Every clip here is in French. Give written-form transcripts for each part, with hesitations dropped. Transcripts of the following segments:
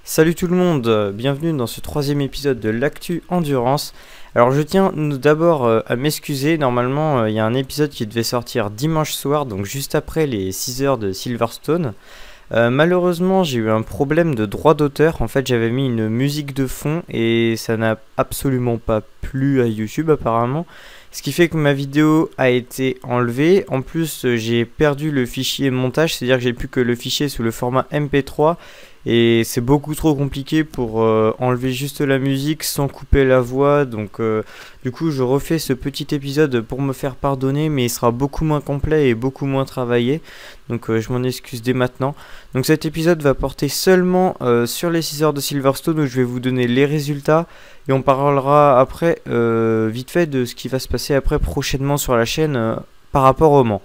Salut tout le monde, bienvenue dans ce troisième épisode de l'Actu Endurance. Alors je tiens d'abord à m'excuser, normalement il y a un épisode qui devait sortir dimanche soir, donc juste après les 6 heures de Silverstone. Malheureusement j'ai eu un problème de droit d'auteur, en fait j'avais mis une musique de fond et ça n'a absolument pas plu à YouTube apparemment. Ce qui fait que ma vidéo a été enlevée, en plus j'ai perdu le fichier montage, c'est-à-dire que j'ai plus que le fichier sous le format MP3. Et c'est beaucoup trop compliqué pour enlever juste la musique sans couper la voix. Donc du coup je refais ce petit épisode pour me faire pardonner, mais il sera beaucoup moins complet et beaucoup moins travaillé. Donc je m'en excuse dès maintenant. Donc cet épisode va porter seulement sur les 6 heures de Silverstone, où je vais vous donner les résultats. Et on parlera après vite fait de ce qui va se passer après prochainement sur la chaîne par rapport au Mans.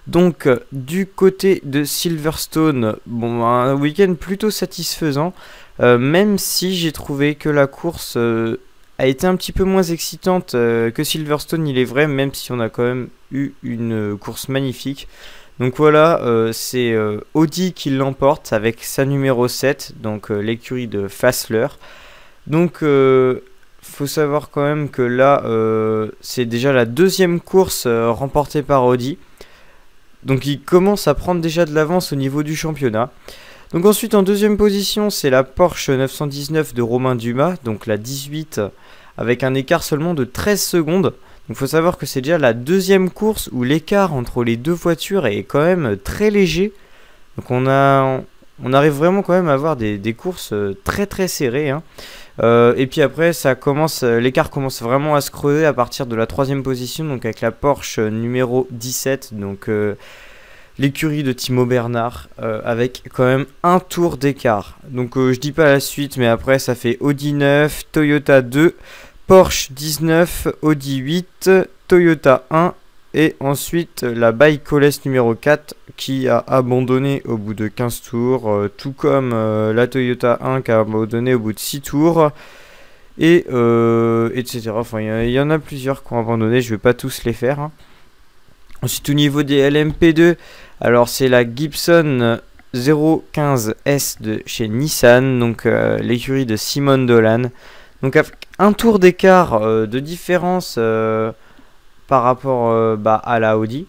Donc du côté de Silverstone, bon, un week-end plutôt satisfaisant, même si j'ai trouvé que la course a été un petit peu moins excitante que Silverstone, il est vrai, même si on a quand même eu une course magnifique. Donc voilà, c'est Audi qui l'emporte avec sa numéro 7, donc l'écurie de Fassler. Donc faut savoir quand même que là c'est déjà la deuxième course remportée par Audi. Donc il commence à prendre déjà de l'avance au niveau du championnat. Donc ensuite en deuxième position c'est la Porsche 919 de Romain Dumas, donc la 18 avec un écart seulement de 13 secondes. Donc il faut savoir que c'est déjà la deuxième course où l'écart entre les deux voitures est quand même très léger. Donc on arrive vraiment quand même à avoir des courses très serrées, hein. Et puis après l'écart commence vraiment à se creuser à partir de la troisième position, donc avec la Porsche numéro 17, donc l'écurie de Timo Bernard, avec quand même un tour d'écart. Donc je dis pas la suite, mais après ça fait Audi 9, Toyota 2, Porsche 19, Audi 8, Toyota 1 et ensuite la Bike-Oles numéro 4 qui a abandonné au bout de 15 tours, tout comme la Toyota 1 qui a abandonné au bout de 6 tours, et etc. Enfin, il y en a plusieurs qui ont abandonné, je vais pas tous les faire, hein. Ensuite, au niveau des LMP2, alors c'est la Gibson 015S de chez Nissan, donc l'écurie de Simon Dolan. Donc avec un tour d'écart de différence par rapport à la Audi.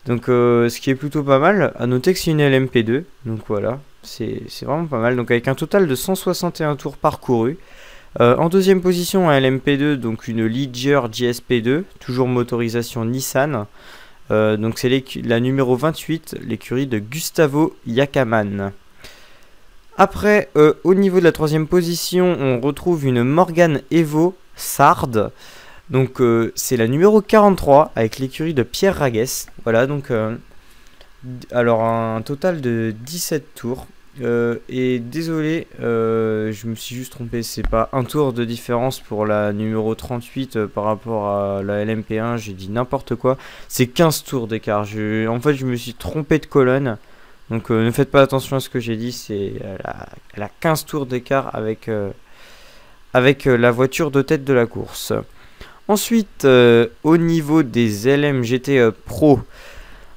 Donc ce qui est plutôt pas mal. À noter que c'est une LMP2. Donc voilà, c'est vraiment pas mal. Donc avec un total de 161 tours parcourus. En deuxième position, un LMP2, donc une Ligier GSP2, toujours motorisation Nissan. Donc c'est la numéro 28, l'écurie de Gustavo Yakaman. Après, au niveau de la troisième position, on retrouve une Morgan Evo Sard. Donc c'est la numéro 43 avec l'écurie de Pierre Raguès. Voilà, donc alors un total de 17 tours. Et désolé, je me suis juste trompé, c'est pas un tour de différence pour la numéro 38 par rapport à la LMP1, j'ai dit n'importe quoi. C'est 15 tours d'écart. En fait, je me suis trompé de colonne. Donc ne faites pas attention à ce que j'ai dit, elle a 15 tours d'écart avec la voiture de tête de la course. Ensuite, au niveau des LMGT Pro,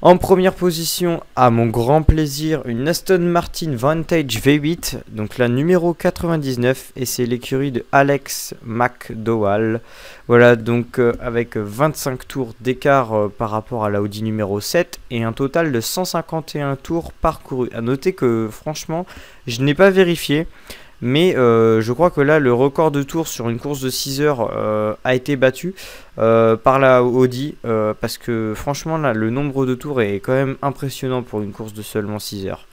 en première position, à mon grand plaisir, une Aston Martin Vantage V8, donc la numéro 99, et c'est l'écurie de Alex McDowell. Voilà, donc avec 25 tours d'écart par rapport à la Audi numéro 7, et un total de 151 tours parcourus. A noter que franchement, je n'ai pas vérifié, mais je crois que là le record de tours sur une course de 6 heures a été battu par la Audi, parce que franchement là le nombre de tours est quand même impressionnant pour une course de seulement 6 heures.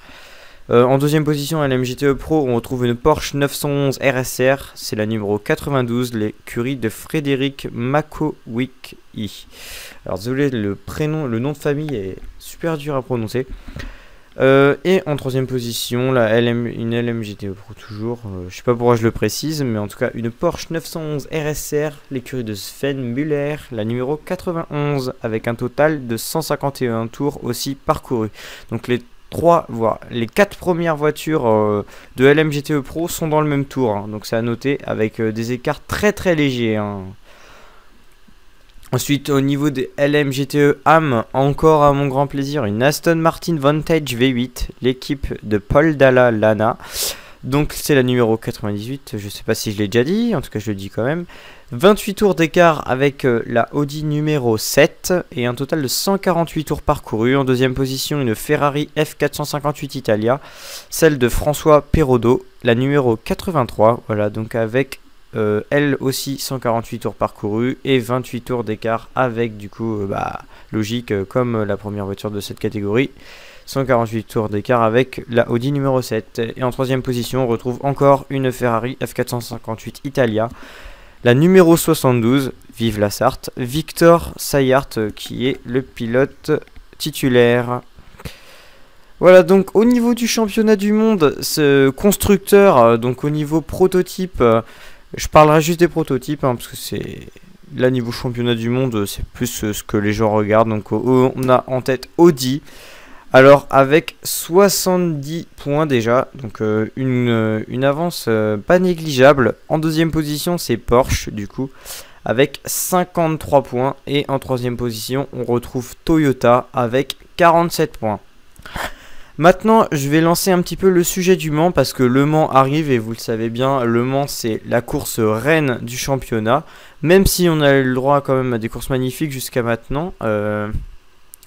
En deuxième position à LMGTE Pro, on retrouve une Porsche 911 RSR, c'est la numéro 92, l'écurie de Frédéric Makowicki. Alors désolé, le nom de famille est super dur à prononcer. Et en troisième position, une LMGTE Pro toujours, je sais pas pourquoi je le précise, mais en tout cas une Porsche 911 RSR, l'écurie de Sven Müller, la numéro 91, avec un total de 151 tours aussi parcourus. Donc les 4 premières voitures de LMGTE Pro sont dans le même tour, hein, donc c'est à noter, avec des écarts très légers, hein. Ensuite, au niveau des LMGTE AM, encore à mon grand plaisir, une Aston Martin Vantage V8, l'équipe de Paul Dalla Lana. Donc c'est la numéro 98, je sais pas si je l'ai déjà dit, en tout cas je le dis quand même. 28 tours d'écart avec la Audi numéro 7 et un total de 148 tours parcourus. En deuxième position, une Ferrari F458 Italia, celle de François Perrodo, la numéro 83. Voilà, donc avec elle aussi 148 tours parcourus et 28 tours d'écart avec du coup, logique, comme la première voiture de cette catégorie. 148 tours d'écart avec la Audi numéro 7. Et en troisième position, on retrouve encore une Ferrari F458 Italia, la numéro 72, vive la Sarthe, Victor Sayart qui est le pilote titulaire. Voilà, donc au niveau du championnat du monde, ce constructeur, donc au niveau prototype, je parlerai juste des prototypes, parce que c'est là niveau championnat du monde, c'est plus ce que les gens regardent. Donc on a en tête Audi. Alors avec 70 points déjà, donc une avance pas négligeable. En deuxième position c'est Porsche du coup, avec 53 points. Et en troisième position on retrouve Toyota avec 47 points. Maintenant je vais lancer un petit peu le sujet du Mans, parce que le Mans arrive et vous le savez bien, le Mans c'est la course reine du championnat. Même si on a eu le droit quand même à des courses magnifiques jusqu'à maintenant.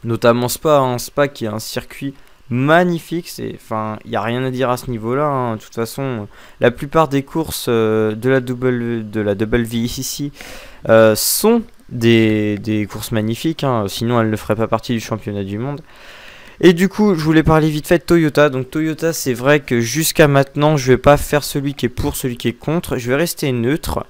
Notamment Spa, Spa qui est un circuit magnifique, il n'y a rien à dire à ce niveau-là. De toute façon, la plupart des courses de la WEC sont des courses magnifiques, sinon elles ne feraient pas partie du championnat du monde. Et du coup, je voulais parler vite fait de Toyota. Donc Toyota, c'est vrai que jusqu'à maintenant, je vais pas faire celui qui est pour, celui qui est contre, je vais rester neutre.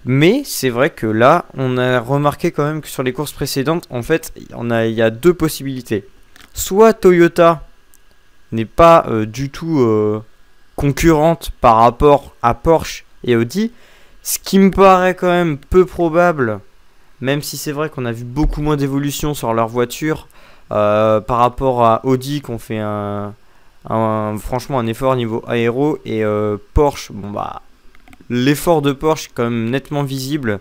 Mais c'est vrai que là, on a remarqué quand même que sur les courses précédentes, en fait, il y a deux possibilités. Soit Toyota n'est pas du tout concurrente par rapport à Porsche et Audi, ce qui me paraît quand même peu probable, même si c'est vrai qu'on a vu beaucoup moins d'évolution sur leur voiture par rapport à Audi, qu'on fait franchement un effort niveau aéro, et Porsche, l'effort de Porsche est quand même nettement visible.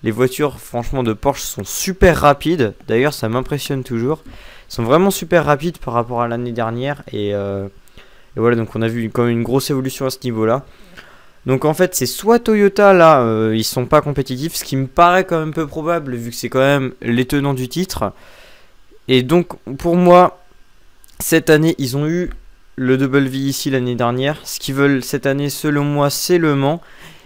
Les voitures franchement de Porsche sont super rapides. D'ailleurs ça m'impressionne toujours. Ils sont vraiment super rapides par rapport à l'année dernière. Et voilà, donc on a vu quand même une grosse évolution à ce niveau là. Donc en fait c'est soit Toyota là, ils sont pas compétitifs. Ce qui me paraît quand même peu probable vu que c'est quand même les tenants du titre. Et donc pour moi, cette année ils ont eu le WEC l'année dernière. Ce qu'ils veulent cette année selon moi c'est le Mans.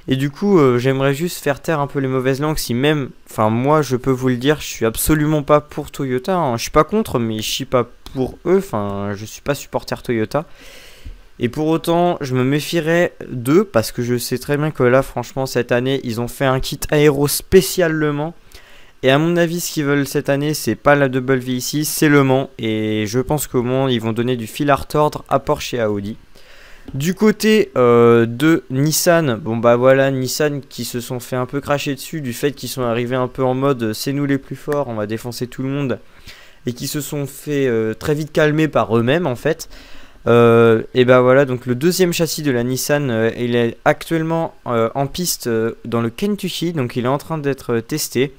Et du coup j'aimerais juste faire taire un peu les mauvaises langues. Si même, moi je peux vous le dire, je suis absolument pas pour Toyota, Je suis pas contre, mais je suis pas pour eux. Je suis pas supporter Toyota. Et pour autant je me méfierais d'eux, parce que je sais très bien que là franchement cette année ils ont fait un kit aéro spécial Le Mans. Et à mon avis, ce qu'ils veulent cette année, c'est pas la WEC, c'est le Mans. Et je pense qu'au Mans, ils vont donner du fil à retordre à Porsche et à Audi. Du côté de Nissan, Nissan qui se sont fait un peu cracher dessus du fait qu'ils sont arrivés un peu en mode c'est nous les plus forts, on va défoncer tout le monde. Et qui se sont fait très vite calmer par eux-mêmes en fait. Donc le deuxième châssis de la Nissan, il est actuellement en piste dans le Kentucky, donc il est en train d'être testé.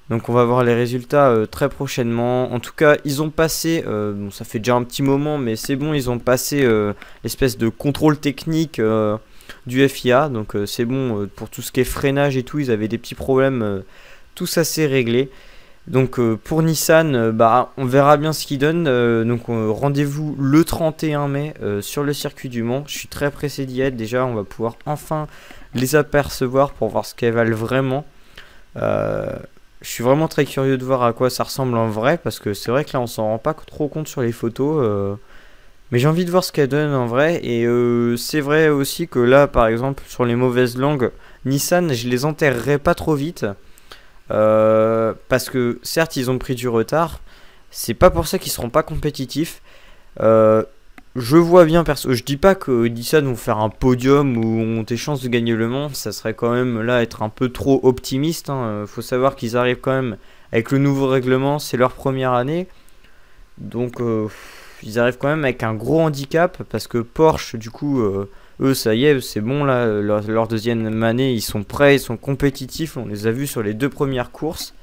Donc on va voir les résultats très prochainement. En tout cas ils ont passé, ça fait déjà un petit moment mais c'est bon, ils ont passé l'espèce de contrôle technique du FIA. Donc c'est bon, pour tout ce qui est freinage et tout, ils avaient des petits problèmes, tout ça c'est réglé. Donc pour Nissan, on verra bien ce qu'ils donnent. Rendez-vous le 31 mai sur le circuit du Mans. Je suis très pressé d'y être. Déjà on va pouvoir enfin les apercevoir pour voir ce qu'elles valent vraiment. Je suis vraiment très curieux de voir à quoi ça ressemble en vrai, parce que c'est vrai que là on s'en rend pas trop compte sur les photos, mais j'ai envie de voir ce qu'elle donne en vrai. Et c'est vrai aussi que là par exemple sur les mauvaises langues, Nissan je les enterrerai pas trop vite, parce que certes ils ont pris du retard, c'est pas pour ça qu'ils seront pas compétitifs. Je vois bien, je dis pas que Nissan vont faire un podium ou ont des chances de gagner le Mans, ça serait quand même là être un peu trop optimiste. Faut savoir qu'ils arrivent quand même avec le nouveau règlement, c'est leur première année. Donc ils arrivent quand même avec un gros handicap, parce que Porsche du coup, eux ça y est, c'est bon là, leur deuxième année, ils sont prêts, ils sont compétitifs, on les a vus sur les deux premières courses.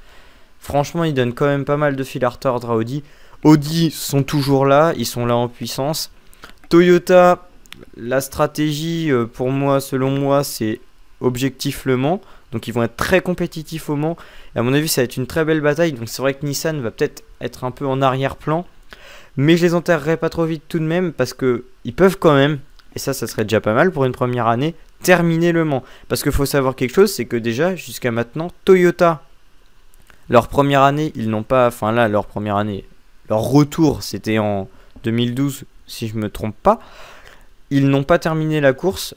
Franchement ils donnent quand même pas mal de fil à retordre à Audi. Audi sont toujours là, ils sont là en puissance. Toyota, la stratégie pour moi, selon moi, c'est objectif Le Mans. Donc ils vont être très compétitifs au Mans. Et à mon avis, ça va être une très belle bataille. Donc c'est vrai que Nissan va peut-être être un peu en arrière-plan. Mais je les enterrerai pas trop vite tout de même parce que ils peuvent quand même, et ça serait déjà pas mal pour une première année, terminer Le Mans. Parce qu'il faut savoir quelque chose, c'est que déjà, jusqu'à maintenant, Toyota, leur première année, ils n'ont pas... Enfin là, leur première année, leur retour, c'était en 2012, si je me trompe pas. Ils n'ont pas terminé la course.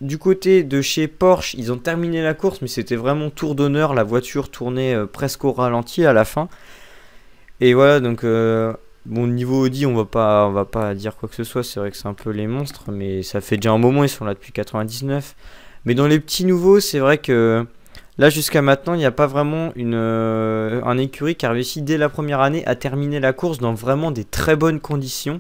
Du côté de chez Porsche, ils ont terminé la course, mais c'était vraiment tour d'honneur. La voiture tournait presque au ralenti à la fin. Et voilà, donc... bon, niveau Audi, on va pas dire quoi que ce soit. C'est vrai que c'est un peu les monstres, mais ça fait déjà un moment, ils sont là depuis 99. Mais dans les petits nouveaux, c'est vrai que là, jusqu'à maintenant, il n'y a pas vraiment un écurie qui a réussi dès la première année à terminer la course dans vraiment des très bonnes conditions.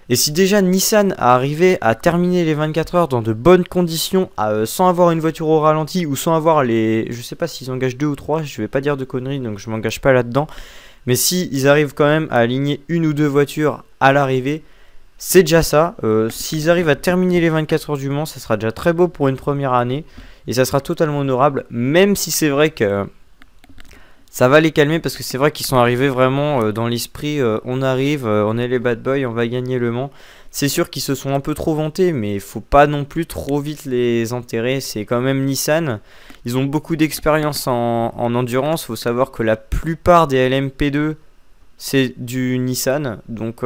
Et si déjà Nissan a arrivé à terminer les 24 heures dans de bonnes conditions, sans avoir une voiture au ralenti ou sans avoir les... Je sais pas s'ils engagent 2 ou 3, je vais pas dire de conneries, donc je m'engage pas là-dedans. Mais si ils arrivent quand même à aligner une ou deux voitures à l'arrivée, c'est déjà ça. S'ils arrivent à terminer les 24 heures du Mans, ça sera déjà très beau pour une première année. Et ça sera totalement honorable, même si c'est vrai que ça va les calmer. Parce que c'est vrai qu'ils sont arrivés vraiment dans l'esprit, on arrive, on est les bad boys, on va gagner Le Mans. C'est sûr qu'ils se sont un peu trop vantés, mais il faut pas non plus trop vite les enterrer. C'est quand même Nissan. Ils ont beaucoup d'expérience en endurance. Il faut savoir que la plupart des LMP2, c'est du Nissan. Donc,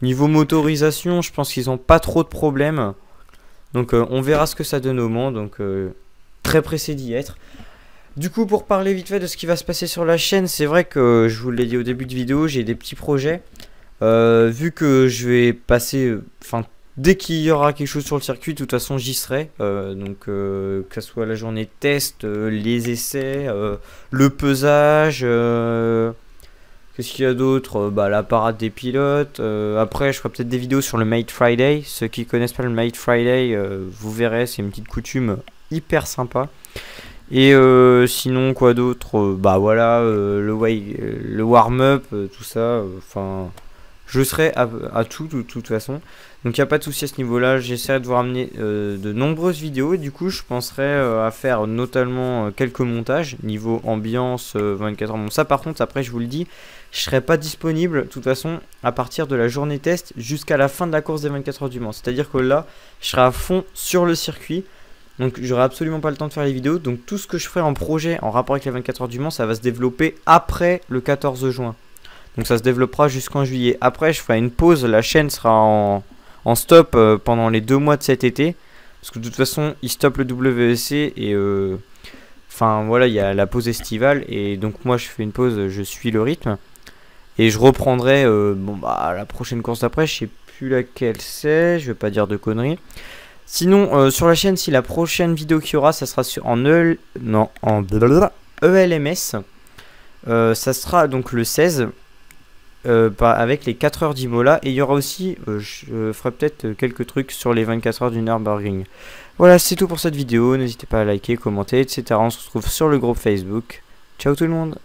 niveau motorisation, je pense qu'ils n'ont pas trop de problèmes. Donc, on verra ce que ça donne au Mans. Donc, très pressé d'y être. Du coup, pour parler vite fait de ce qui va se passer sur la chaîne, c'est vrai que je vous l'ai dit au début de vidéo, j'ai des petits projets. Vu que je vais passer... dès qu'il y aura quelque chose sur le circuit, de toute façon j'y serai. Donc que ce soit la journée de test, les essais, le pesage, qu'est-ce qu'il y a d'autre, la parade des pilotes. Après je ferai peut-être des vidéos sur le Made Friday. Ceux qui connaissent pas le Made Friday, vous verrez, c'est une petite coutume hyper sympa. Et sinon quoi d'autre, voilà, le warm-up, tout ça, je serai à tout de toute façon. Donc il n'y a pas de souci à ce niveau-là. J'essaierai de vous ramener de nombreuses vidéos. Et du coup, je penserai à faire notamment quelques montages niveau ambiance 24 heures. Bon, ça par contre, après, je vous le dis, je ne serai pas disponible de toute façon à partir de la journée test jusqu'à la fin de la course des 24 heures du Mans. C'est-à-dire que là, je serai à fond sur le circuit. Donc j'aurai absolument pas le temps de faire les vidéos. Donc tout ce que je ferai en projet en rapport avec les 24 heures du Mans, ça va se développer après le 14 juin. Donc ça se développera jusqu'en juillet. Après je ferai une pause, la chaîne sera en stop pendant les 2 mois de cet été. Parce que de toute façon ils stoppent le WEC et voilà, il y a la pause estivale. Et donc moi je fais une pause, je suis le rythme. Et je reprendrai la prochaine course d'après, je sais plus laquelle c'est, je vais pas dire de conneries. Sinon sur la chaîne, si la prochaine vidéo qu'il y aura, ça sera en ELMS. Ça sera donc le 16. Avec les 4 heures d'Imola, et il y aura aussi, je ferai peut-être quelques trucs sur les 24 heures du Nürburgring. Voilà, c'est tout pour cette vidéo, n'hésitez pas à liker, commenter, etc. On se retrouve sur le groupe Facebook. Ciao tout le monde.